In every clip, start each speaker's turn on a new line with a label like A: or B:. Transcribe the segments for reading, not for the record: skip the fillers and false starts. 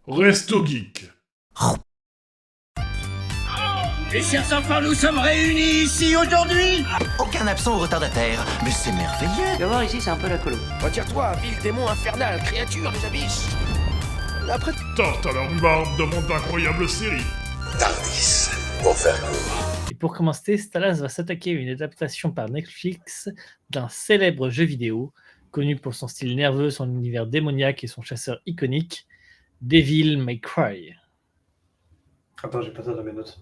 A: Resto Geek.
B: Et chers enfants, nous sommes réunis ici aujourd'hui.
C: Aucun absent ou retardataire, mais c'est merveilleux.
D: Tu vas voir ici, c'est un peu la colo.
E: Retire-toi, vil démon infernal, créature des abysses. Après...
A: Tarte à la rhubarbe demande d'incroyables séries.
F: Tardis, pour faire court.
G: Et pour commencer, Stalas va s'attaquer à une adaptation par Netflix d'un célèbre jeu vidéo, connu pour son style nerveux, son univers démoniaque et son chasseur iconique, Devil May Cry.
H: Attends, j'ai pas ça dans mes notes.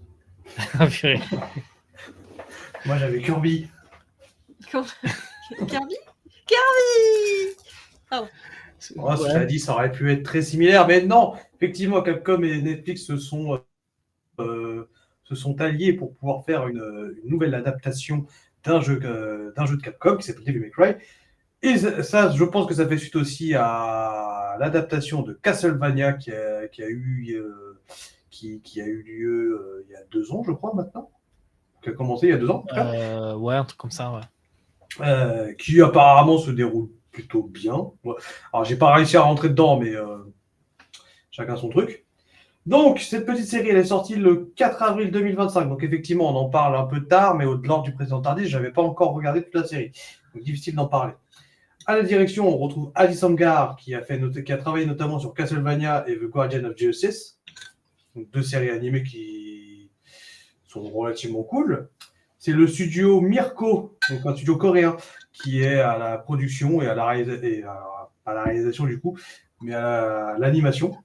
G: Ah, purée.
H: Moi, j'avais Kirby.
I: Kirby
H: Oh, cela dit, ça aurait pu être très similaire, mais non. Effectivement, Capcom et Netflix se sont alliés pour pouvoir faire une nouvelle adaptation d'un jeu de Capcom qui s'appelle Devil May Cry. Et ça, je pense que ça fait suite aussi à l'adaptation de Castlevania qui a eu lieu il y a 2 ans, je crois, maintenant. Qui a commencé il y a 2 ans, en tout cas.
G: Ouais, un truc comme ça, ouais.
H: Qui apparemment se déroule plutôt bien. Ouais. Alors, j'ai pas réussi à rentrer dedans, mais chacun son truc. Donc, cette petite série, elle est sortie le 4 avril 2025. Donc, effectivement, on en parle un peu tard, mais au-delà du précédent Tardis, je n'avais pas encore regardé toute la série. Donc, difficile d'en parler. À la direction, on retrouve Alice Amgar, qui a travaillé notamment sur Castlevania et The Guardian of Genesis. Donc, 2 séries animées qui sont relativement cool. C'est le studio Mirko, donc un studio coréen, qui est à la production et à la réalisation du coup, mais à l'animation.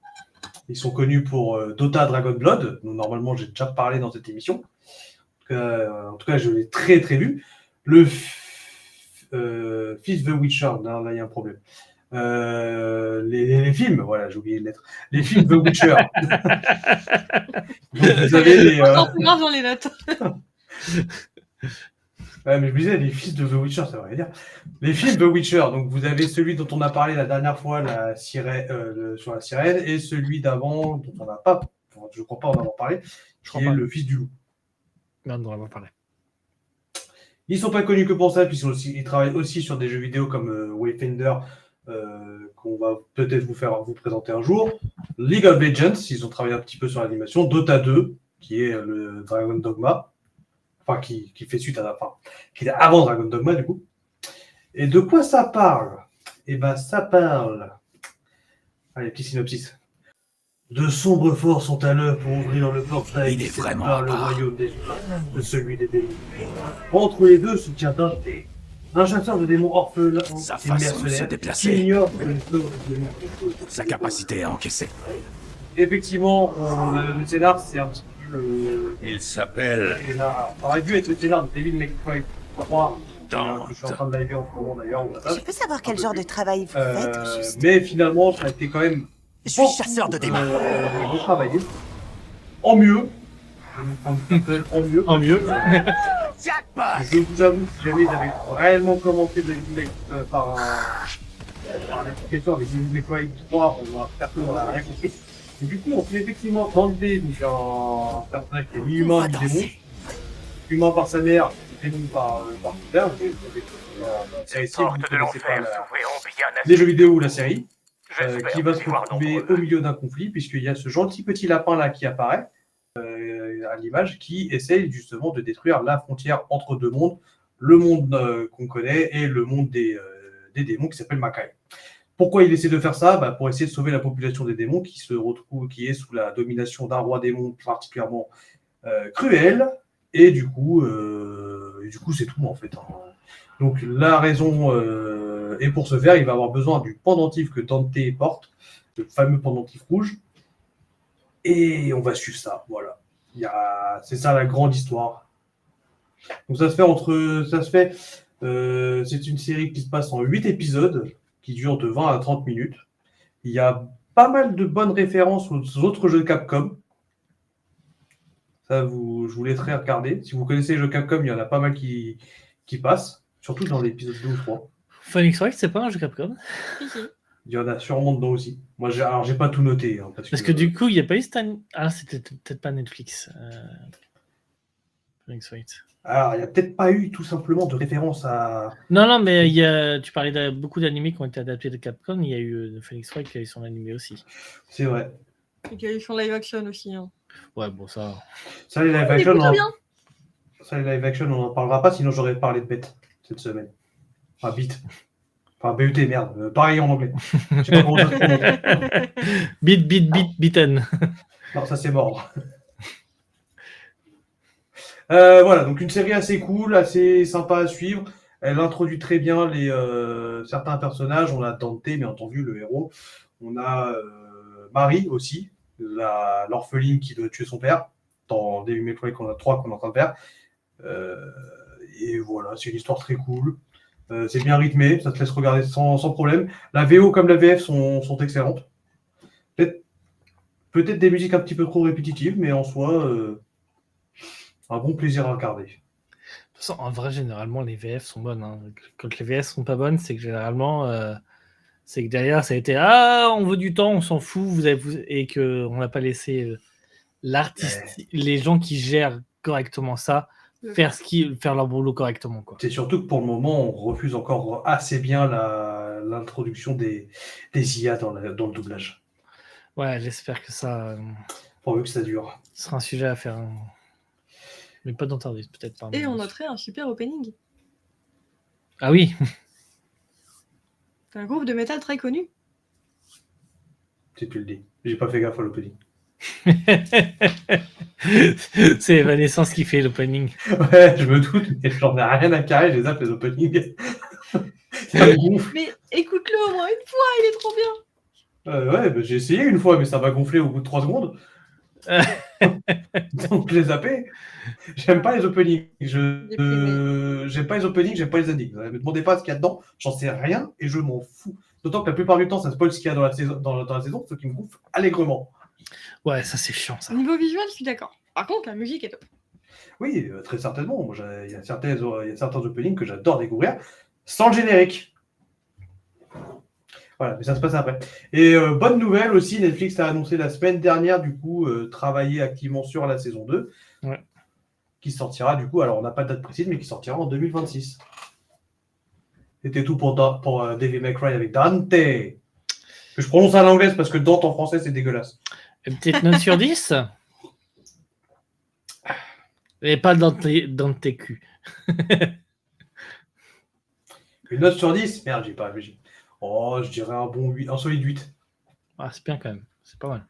H: Ils sont connus pour Dota Dragon Blood, dont normalement j'ai déjà parlé dans cette émission. En tout cas, je l'ai très très vu. Le Fils The Witcher, là il y a un problème. Les films, voilà, j'ai oublié de lettre. Les films The Witcher. Donc, vous avez les.
I: dans les notes.
H: Ouais, mais je me disais, les fils de The Witcher, ça veut rien dire. Les films The Witcher, donc vous avez celui dont on a parlé la dernière fois, sur la sirène, et celui d'avant, dont on n'a pas, je ne crois pas en avoir parlé, qui est le fils du loup.
G: Non, on en a parlé.
H: Ils ne sont pas connus que pour ça, puisqu'ils travaillent aussi sur des jeux vidéo comme Wayfinder, qu'on va peut-être vous présenter un jour. League of Legends, ils ont travaillé un petit peu sur l'animation. Dota 2, qui est le Dragon Dogma. Enfin, qui fait suite à la fin, qui est avant Dragon Dogma, du coup. Et de quoi ça parle ? Eh bien, ça parle... Allez, petit synopsis. De sombres forces sont à l'œuvre pour ouvrir le portail qui sépare le royaume des humains de celui des démons. Entre les deux se tient Dante, un chasseur de démons orphelin et mercenaire qui ignore que les œuvres des démons.
F: Sa capacité à encaisser.
H: Effectivement, le scénar, c'est un petit peu
F: Il s'appelle...
H: Ça aurait dû être le scénar de Devil May Cry 3, que je suis en train de live en ce moment d'ailleurs.
J: Je peux savoir quel genre de travail vous faites, juste.
H: Mais finalement, ça a été quand même...
C: Je suis chasseur de démons.
H: Retravaillé. En mieux. En mieux. Je vous avoue, si jamais ils avaient réellement commencé Devil May par l'application avec Devil May Cry 3, on va faire tout, on n'a rien compris. Et du coup, on fait effectivement Dante, donc un personnage qui est mi-humain, mi-démon. Humain par sa mère, démon par son père. Les jeux vidéo ou la série, qui va se retrouver au milieu d'un conflit, puisqu'il y a ce gentil petit lapin-là qui apparaît à l'image, qui essaye justement de détruire la frontière entre 2 mondes, le monde qu'on connaît et le monde des démons qui s'appelle Makai. Pourquoi il essaie de faire ça ? Pour essayer de sauver la population des démons qui est sous la domination d'un roi démon particulièrement cruel. Et du coup, c'est tout en fait. Donc la raison est pour ce faire, il va avoir besoin du pendentif que Dante porte, le fameux pendentif rouge. Et on va suivre ça, voilà. C'est ça la grande histoire. Donc c'est une série qui se passe en 8 épisodes, qui dure de 20 à 30 minutes. Il y a pas mal de bonnes références aux autres jeux de Capcom. Ça, je vous laisserai regarder. Si vous connaissez les jeux Capcom, il y en a pas mal qui passent, surtout dans l'épisode 2 ou 3.
G: Phoenix Wright, c'est pas un jeu Capcom ?
H: Il y en a sûrement dedans aussi. Moi, j'ai pas tout noté.
G: Parce que du coup, il n'y a pas eu Stan... Ah, c'était peut-être pas Netflix. Phoenix Wright.
H: Alors, il n'y a peut-être pas eu tout simplement de référence à...
G: Non, mais tu parlais de beaucoup d'animés qui ont été adaptés de Capcom. Il y a eu Phoenix Wright qui a eu son animé aussi.
H: C'est vrai.
D: Et qu'il y a eu son live action aussi. Hein.
G: Ouais, bon, ça.
H: Ça, les live
D: Il est
H: action,
D: plutôt bien.
H: on n'en parlera pas, sinon j'aurais parlé de bête cette semaine. Enfin, bit. Enfin, BUT, merde. Pareil en anglais. Je sais pas comment ça se prononce.
G: Bitten.
H: Non, ça c'est mort. Voilà, donc une série assez cool, assez sympa à suivre. Elle introduit très bien certains personnages. On a Dante, bien entendu, le héros. On a Marie aussi, l'orpheline qui doit tuer son père, dans Devil May Cry 3 qu'on est en train de faire. Et voilà, c'est une histoire très cool. C'est bien rythmé, ça te laisse regarder sans problème. La VO comme la VF sont excellentes. Peut-être des musiques un petit peu trop répétitives, mais en soi, un bon plaisir à regarder.
G: De toute façon, en vrai, généralement, les VF sont bonnes. Hein. Quand les VF sont pas bonnes, c'est que généralement, c'est que derrière, ça a été on veut du temps, on s'en fout, et qu'on n'a pas laissé l'artiste, les gens qui gèrent correctement ça, faire leur boulot correctement. Quoi.
H: C'est surtout que pour le moment, on refuse encore assez bien l'introduction des IA dans le doublage.
G: Ouais, j'espère que ça.
H: Pourvu que ça dure.
G: Ce sera un sujet à faire. Mais pas dans Tardis, peut-être.
D: Et on noterait un super opening.
G: Ah oui.
D: C'est un groupe de métal très connu.
H: Si tu le dis. J'ai pas fait gaffe à l'opening.
G: C'est Evanescence qui fait l'opening.
H: Ouais, je me doute, mais j'en ai rien à carrer, je les zappe les openings. Ça me gonfle.
D: Mais écoute-le au moins une fois, il est trop bien.
H: Ouais, bah, j'ai essayé une fois, mais ça m'a gonflé au bout de 3 secondes. Donc je les zappé. J'aime pas les openings. J'aime pas les openings, j'aime pas les endings. Ne me demandez pas ce qu'il y a dedans, j'en sais rien et je m'en fous. D'autant que la plupart du temps, ça spoil ce qu'il y a dans la saison, ce qui me gonfle allègrement.
G: Ouais, ça c'est chiant ça.
D: Au niveau visuel, je suis d'accord. Par contre, la musique est top.
H: Oui, très certainement. Moi, il y a certains openings que j'adore découvrir sans le générique. Voilà, mais ça se passe après. Et bonne nouvelle aussi, Netflix a annoncé la semaine dernière, du coup, travailler activement sur la saison 2.
G: Ouais.
H: Qui sortira, du coup, alors on n'a pas de date précise, mais qui sortira en 2026. C'était tout pour Devil May Cry avec Dante. Que je prononce à l'anglaise parce que Dante en français, c'est dégueulasse.
G: Une petite note sur 10 et pas dans tes culs.
H: Une note sur 10 ? Merde, j'ai pas réfléchi. Oh, je dirais un solide 8.
G: Ah, c'est bien quand même. C'est pas mal.